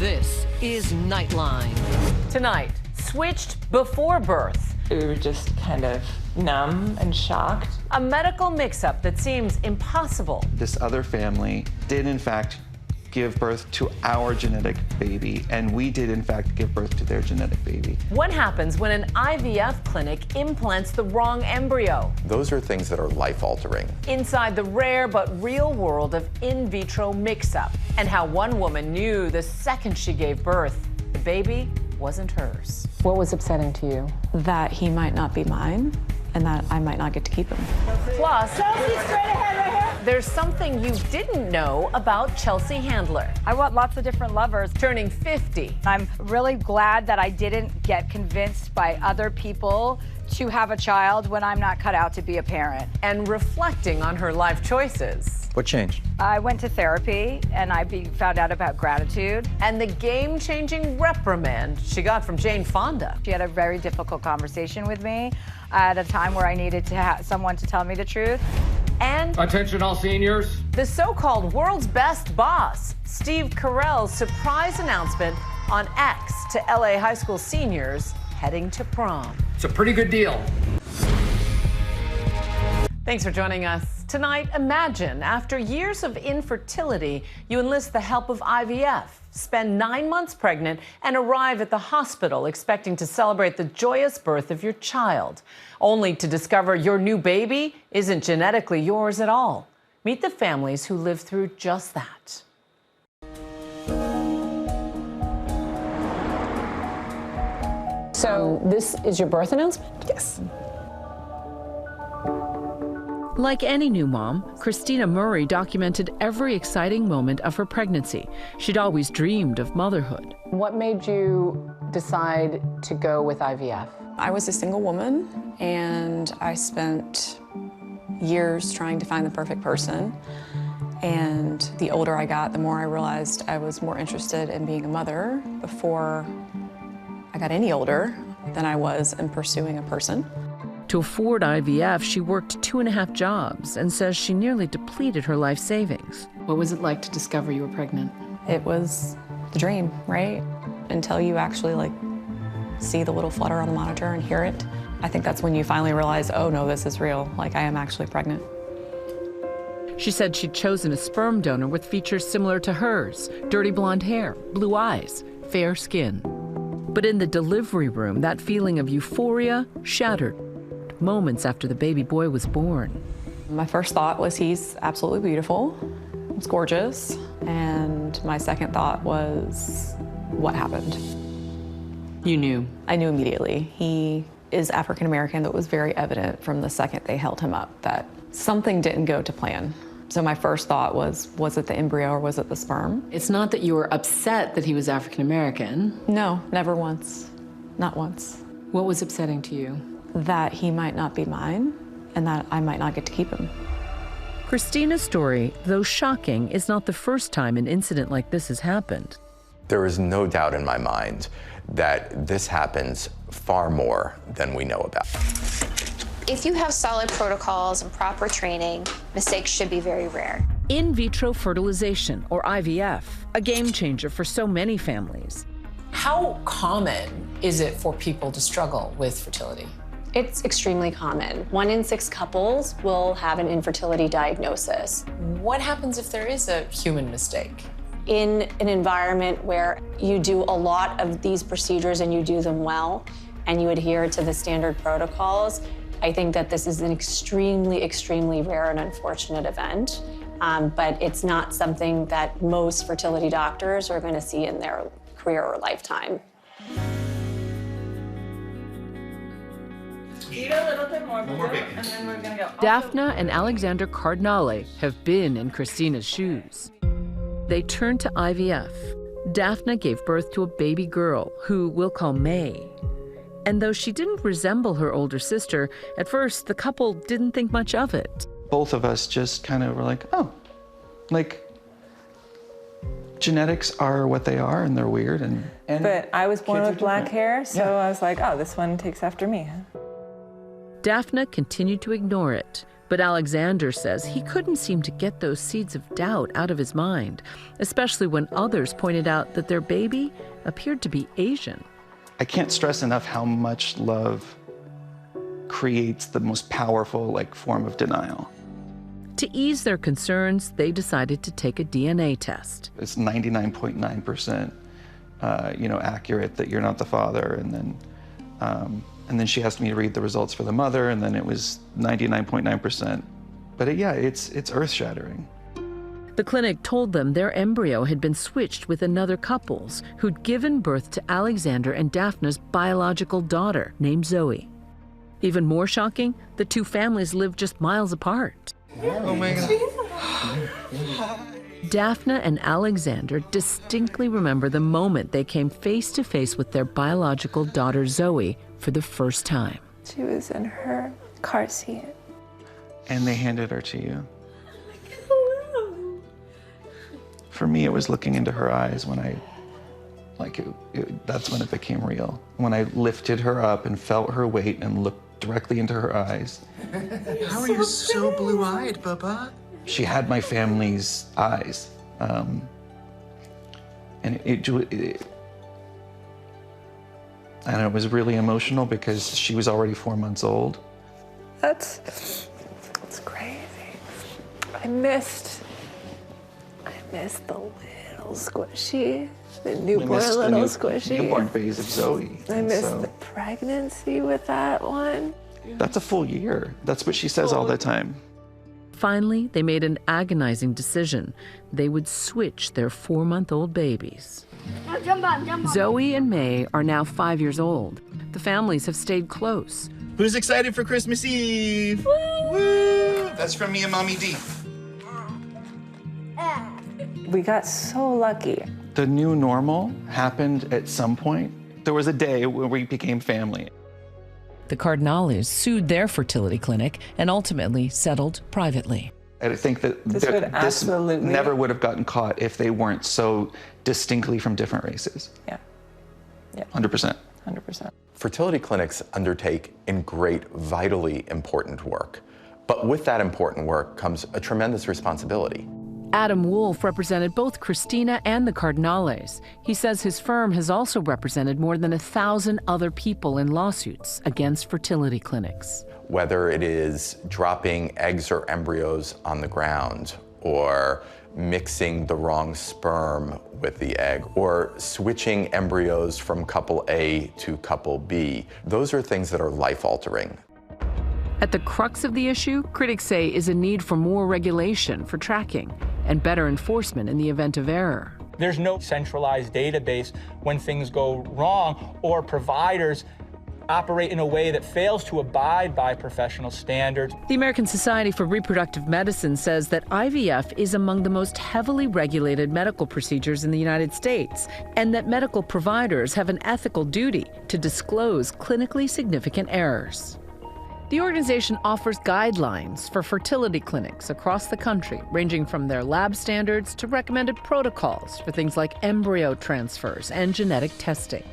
This is Nightline. Tonight, switched before birth. We were just kind of numb and shocked. A medical mix-up that seems impossible. This other family did, in fact, give birth to our genetic baby, and we did, in fact, give birth to their genetic baby. What happens when an IVF clinic implants the wrong embryo? Those are things that are life-altering. Inside the rare but real world of in vitro mix-up, and how one woman knew the second she gave birth, the baby wasn't hers. What was upsetting to you? That he might not be mine, and that I might not get to keep him. Plus, there's something you didn't know about Chelsea Handler. I want lots of different lovers. Turning 50. I'm really glad that I didn't get convinced by other people to have a child when I'm not cut out to be a parent. And reflecting on her life choices. What changed? I went to therapy and I found out about gratitude. And the game-changing reprimand she got from Jane Fonda. She had a very difficult conversation with me at a time where I needed to have someone to tell me the truth. And attention all seniors. The so-called world's best boss, Steve Carell's surprise announcement on X to LA high school seniors heading to prom. It's a pretty good deal. Thanks for joining us. Tonight, imagine after years of infertility, you enlist the help of IVF, spend 9 months pregnant, and arrive at the hospital expecting to celebrate the joyous birth of your child, only to discover your new baby isn't genetically yours at all. Meet the families who live through just that. So this is your birth announcement? Yes. Like any new mom, Christina Murray documented every exciting moment of her pregnancy. She'd always dreamed of motherhood. What made you decide to go with IVF? I was a single woman, and I spent years trying to find the perfect person. And the older I got, the more I realized I was more interested in being a mother before I got any older than I was in pursuing a person. To afford IVF, she worked 2.5 jobs and says she nearly depleted her life savings. What was it like to discover you were pregnant? It was the dream, right? Until you actually see the little flutter on the monitor and hear it. I think that's when you finally realize, oh no, this is real. I am actually pregnant. She said she'd chosen a sperm donor with features similar to hers: dirty blonde hair, blue eyes, fair skin. But in the delivery room, that feeling of euphoria shattered moments after the baby boy was born. My first thought was, he's absolutely beautiful. He's gorgeous. And my second thought was, what happened? You knew? I knew immediately. He is African American. That was very evident from the second they held him up, that something didn't go to plan. So my first thought was it the embryo or was it the sperm? It's not that you were upset that he was African American. No, never once. Not once. What was upsetting to you? That he might not be mine and that I might not get to keep him. Christina's story, though shocking, is not the first time an incident like this has happened. There is no doubt in my mind that this happens far more than we know about. If you have solid protocols and proper training, mistakes should be very rare. In vitro fertilization, or IVF, a game changer for so many families. How common is it for people to struggle with fertility? It's extremely common. 1 in 6 couples will have an infertility diagnosis. What happens if there is a human mistake? In an environment where you do a lot of these procedures and you do them well, and you adhere to the standard protocols, I think that this is an extremely, extremely rare and unfortunate event. But it's not something that most fertility doctors are going to see in their career or lifetime. Eat a little bit more, and then we're gonna go. Daphna and Alexander Cardinale have been in Christina's shoes. They turned to IVF. Daphna gave birth to a baby girl, who we'll call May. And though she didn't resemble her older sister, at first the couple didn't think much of it. Both of us just kind of were like, oh, genetics are what they are, and they're weird. And But I was born with black hair, so Yeah. I was like, oh, this one takes after me. Daphna continued to ignore it, But Alexander says he couldn't seem to get those seeds of doubt out of his mind, especially when others pointed out that their baby appeared to be Asian. I can't stress enough how much love creates the most powerful form of denial. To ease their concerns, they decided to take a DNA test. It's 99.9% accurate that you're not the father, and then she asked me to read the results for the mother, and then it was 99.9%. But it's earth-shattering. The clinic told them their embryo had been switched with another couple's who'd given birth to Alexander and Daphna's biological daughter named Zoe. Even more shocking, the two families lived just miles apart. Oh my God. Daphna and Alexander distinctly remember the moment they came face to face with their biological daughter Zoe for the first time. She was in her car seat. And they handed her to you. For me, it was looking into her eyes when that's when it became real. When I lifted her up and felt her weight and looked directly into her eyes. How are you so blue-eyed, Bubba? She had my family's eyes. And it was really emotional because she was already 4 months old. That's crazy. I missed the little squishy, the newborn little squishy. Newborn phase of Zoe. I missed the pregnancy with that one. That's a full year. That's what she says all the time. Finally, they made an agonizing decision. They would switch their 4-month-old babies. Zoe and May are now 5 years old. The families have stayed close. Who's excited for Christmas Eve? Woo! Woo! That's from me and Mommy D. We got so lucky. The new normal happened at some point. There was a day where we became family. The Cardinales sued their fertility clinic and ultimately settled privately. I think that this never would have gotten caught if they weren't so distinctly from different races. Yeah. 100%. 100%. Fertility clinics undertake in great, vitally important work. But with that important work comes a tremendous responsibility. Adam Wolf represented both Christina and the Cardinales. He says his firm has also represented more than 1,000 other people in lawsuits against fertility clinics. Whether it is dropping eggs or embryos on the ground, or mixing the wrong sperm with the egg, or switching embryos from couple A to couple B, those are things that are life-altering. At the crux of the issue, critics say, is a need for more regulation for tracking and better enforcement in the event of error. There's no centralized database when things go wrong, or providers operate in a way that fails to abide by professional standards. The American Society for Reproductive Medicine says that IVF is among the most heavily regulated medical procedures in the United States, and that medical providers have an ethical duty to disclose clinically significant errors. The organization offers guidelines for fertility clinics across the country, ranging from their lab standards to recommended protocols for things like embryo transfers and genetic testing.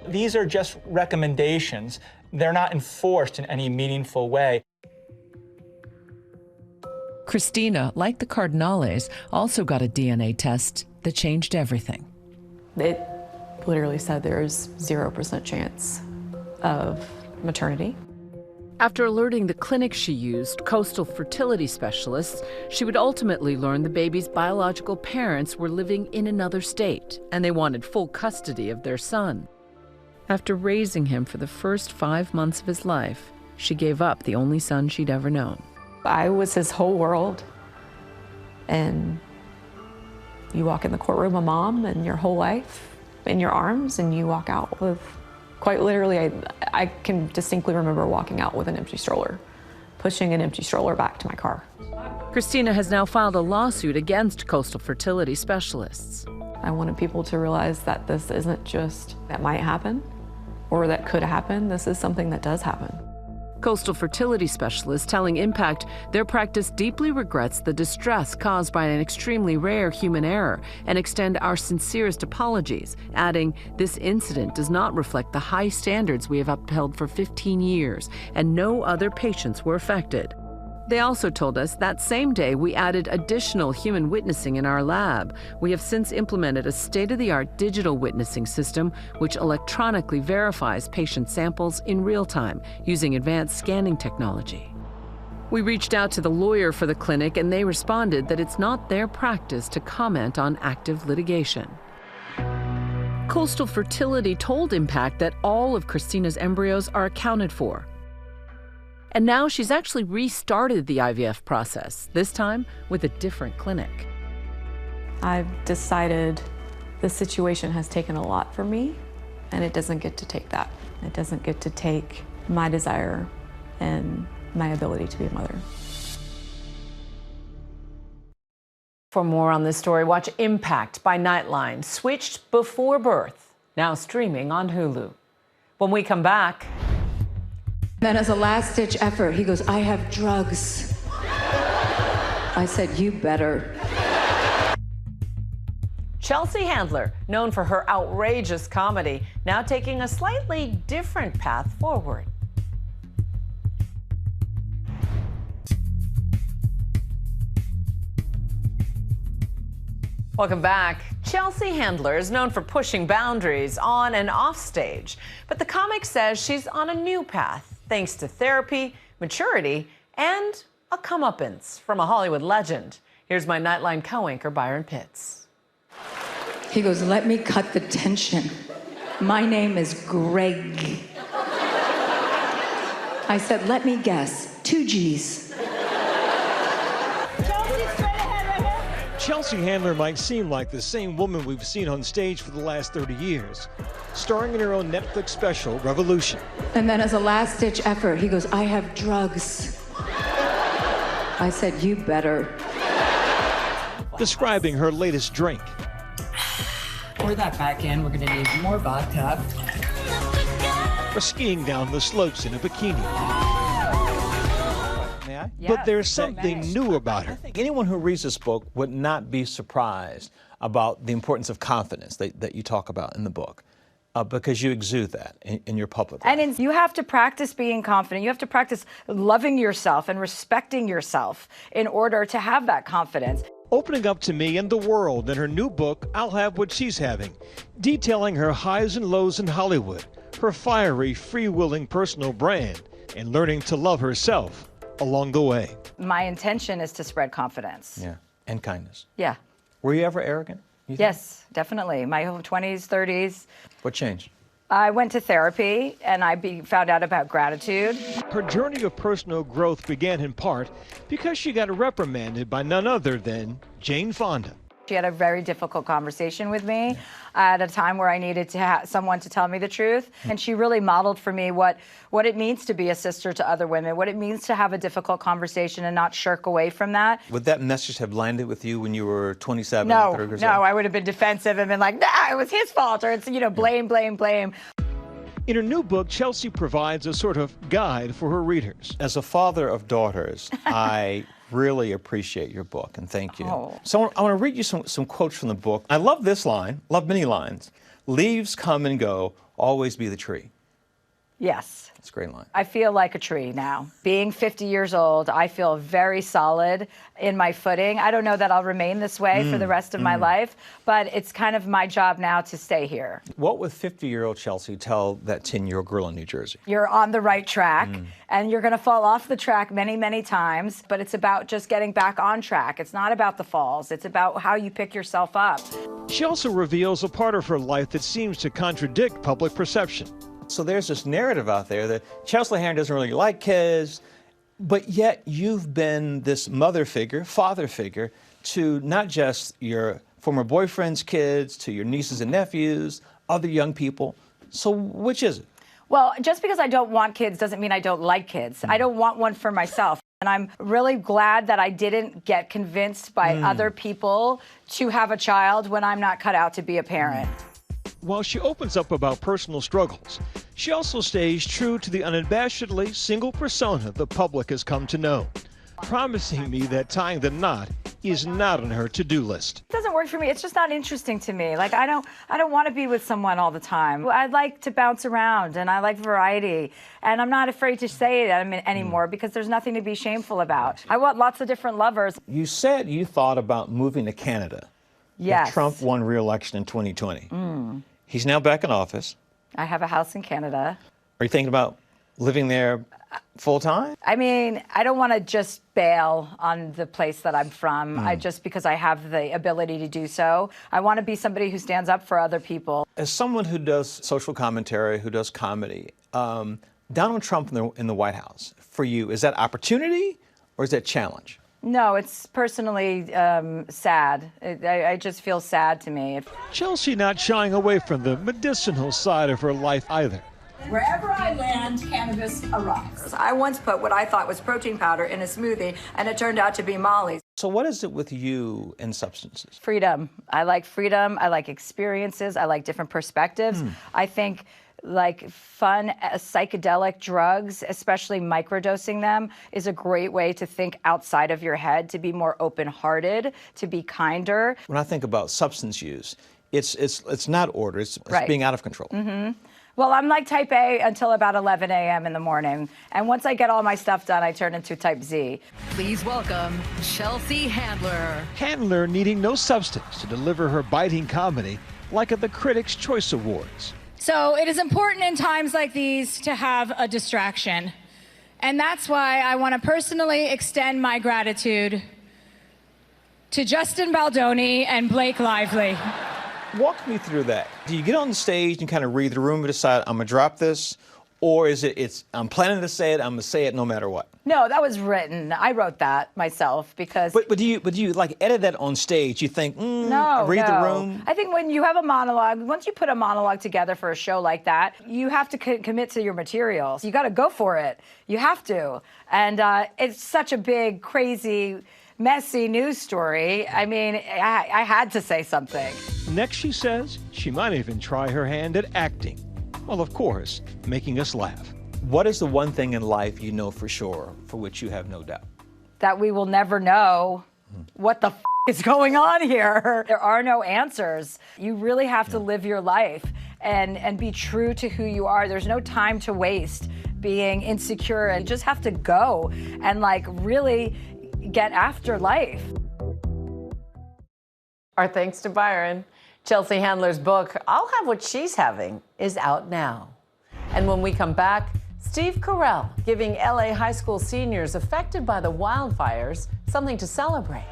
These are just recommendations. They're not enforced in any meaningful way. Christina, like the Cardinales, also got a DNA test that changed everything. It literally said there's 0% chance of maternity. After alerting the clinic she used, Coastal fertility specialists, she would ultimately learn the baby's biological parents were living in another state, and they wanted full custody of their son. After raising him for the first 5 months of his life, she gave up the only son she'd ever known. I was his whole world. And you walk in the courtroom, a mom, and your whole life in your arms, and you walk out with, quite literally, I can distinctly remember walking out with an empty stroller, pushing an empty stroller back to my car. Christina has now filed a lawsuit against Coastal fertility specialists. I wanted people to realize that this isn't just that might happen or that could happen. This is something that does happen. Coastal fertility specialists telling Impact their practice deeply regrets the distress caused by an extremely rare human error and extend our sincerest apologies, adding, "This incident does not reflect the high standards we have upheld for 15 years, and no other patients were affected." They also told us that same day we added additional human witnessing in our lab. We have since implemented a state-of-the-art digital witnessing system which electronically verifies patient samples in real time using advanced scanning technology. We reached out to the lawyer for the clinic and they responded that it's not their practice to comment on active litigation. Coastal Fertility told Impact that all of Christina's embryos are accounted for. And now she's actually restarted the IVF process, this time with a different clinic. I've decided the situation has taken a lot for me, and it doesn't get to take that. It doesn't get to take my desire and my ability to be a mother. For more on this story, watch Impact by Nightline, switched before birth, now streaming on Hulu. When we come back... Then as a last-ditch effort, he goes, I have drugs. I said, you better. Chelsea Handler, known for her outrageous comedy, now taking a slightly different path forward. Welcome back. Chelsea Handler is known for pushing boundaries on and off stage, but the comic says she's on a new path thanks to therapy, maturity, and a comeuppance from a Hollywood legend. Here's my Nightline co-anchor, Byron Pitts. He goes, let me cut the tension. My name is Greg. I said, let me guess, 2 G's. Chelsea Handler might seem like the same woman we've seen on stage for the last 30 years, starring in her own Netflix special, Revolution. And then as a last-ditch effort, he goes, I have drugs. I said, you better. Describing her latest drink. Pour that back in. We're going to need more vodka. Or skiing down the slopes in a bikini. May I? But there's something new about her. Anyone who reads this book would not be surprised about the importance of confidence that you talk about in the book, because you exude that in your public life. And you have to practice being confident. You have to practice loving yourself and respecting yourself in order to have that confidence. Opening up to me and the world in her new book, I'll Have What She's Having, detailing her highs and lows in Hollywood, her fiery, free-willing personal brand, and learning to love herself along the way. My intention is to spread confidence. Yeah, and kindness. Yeah. Were you ever arrogant? Yes, definitely. My whole 20s, 30s. What changed? I went to therapy and I found out about gratitude. Her journey of personal growth began in part because she got reprimanded by none other than Jane Fonda. She had a very difficult conversation with me at a time where I needed to have someone to tell me the truth. And she really modeled for me what it means to be a sister to other women, what it means to have a difficult conversation and not shirk away from that. Would that message have landed with you when you were 27? No, 30 years no, old? I would have been defensive and been like, nah, it was his fault, or it's, blame, blame, blame. In her new book, Chelsea provides a sort of guide for her readers. As a father of daughters, I really appreciate your book, and thank you. Oh. So I want to read you some quotes from the book. I love this line, love many lines. Leaves come and go, always be the tree. Yes. That's a great line. I feel like a tree now. Being 50 years old, I feel very solid in my footing. I don't know that I'll remain this way for the rest of my life, but it's kind of my job now to stay here. What would 50-year-old Chelsea tell that 10-year-old girl in New Jersey? You're on the right track, and you're going to fall off the track many, many times, but it's about just getting back on track. It's not about the falls. It's about how you pick yourself up. She also reveals a part of her life that seems to contradict public perception. So there's this narrative out there that Chelsea Handler doesn't really like kids, but yet you've been this mother figure, father figure, to not just your former boyfriend's kids, to your nieces and nephews, other young people. So which is it? Well, just because I don't want kids doesn't mean I don't like kids. I don't want one for myself. And I'm really glad that I didn't get convinced by other people to have a child when I'm not cut out to be a parent. While she opens up about personal struggles, she also stays true to the unabashedly single persona the public has come to know, promising me that tying the knot is not on her to-do list. It doesn't work for me. It's just not interesting to me. Like, I don't want to be with someone all the time. I like to bounce around, and I like variety. And I'm not afraid to say it anymore because there's nothing to be shameful about. I want lots of different lovers. You said you thought about moving to Canada. Yes. If Trump won re-election in 2020. He's now back in office. I have a house in Canada. Are you thinking about living there full time? I mean, I don't want to just bail on the place that I'm from, just because I have the ability to do so. I want to be somebody who stands up for other people. As someone who does social commentary, who does comedy, Donald Trump in the White House, for you, is that opportunity or is that challenge? No, it's personally sad. I just feel sad to me. Chelsea not shying away from the medicinal side of her life either. Wherever I land, cannabis arrives. I once put what I thought was protein powder in a smoothie, and it turned out to be Molly. So what is it with you and substances? Freedom. I like freedom. I like experiences. I like different perspectives. I think like fun psychedelic drugs, especially microdosing them, is a great way to think outside of your head, to be more open-hearted, to be kinder. When I think about substance use, it's not order, it's Right. being out of control. Well, I'm like type A until about 11 a.m. in the morning. And once I get all my stuff done, I turn into type Z. Please welcome Chelsea Handler. Handler needing no substance to deliver her biting comedy like at the Critics' Choice Awards. So it is important in times like these to have a distraction. And that's why I want to personally extend my gratitude to Justin Baldoni and Blake Lively. Walk me through that. Do you get on the stage and kind of read the room and decide, I'm going to drop this? Or is it, I'm planning to say it, I'm going to say it no matter what? No, that was written. I wrote that myself because... But do you like edit that on stage? You think, No, read no. the room? I think when you have a monologue, once you put a monologue together for a show like that, you have to commit to your materials. You got to go for it. You have to. And it's such a big, crazy, messy news story. I mean, I had to say something. Next, she says she might even try her hand at acting. Well, of course, making us laugh. What is the one thing in life you know for sure, for which you have no doubt? That we will never know what the is going on here. There are no answers. You really have to live your life and be true to who you are. There's no time to waste being insecure, and just have to go and like really get after life. Our thanks to Byron. Chelsea Handler's book, I'll Have What She's Having, is out now. And when we come back, Steve Carell giving LA high school seniors affected by the wildfires something to celebrate.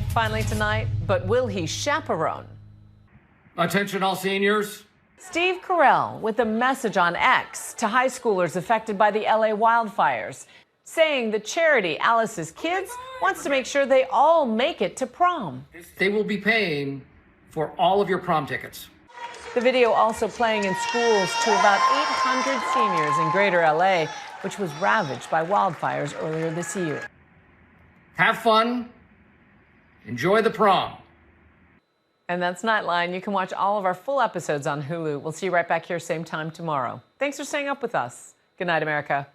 Finally tonight, but will he chaperone? Attention all seniors. Steve Carell with a message on X to high schoolers affected by the LA wildfires, saying the charity Alice's Kids wants to make sure they all make it to prom. They will be paying for all of your prom tickets. The video also playing in schools to about 800 seniors in greater LA, which was ravaged by wildfires earlier this year. Have fun. Enjoy the prom. And that's Nightline. You can watch all of our full episodes on Hulu. We'll see you right back here same time tomorrow. Thanks for staying up with us. Good night, America.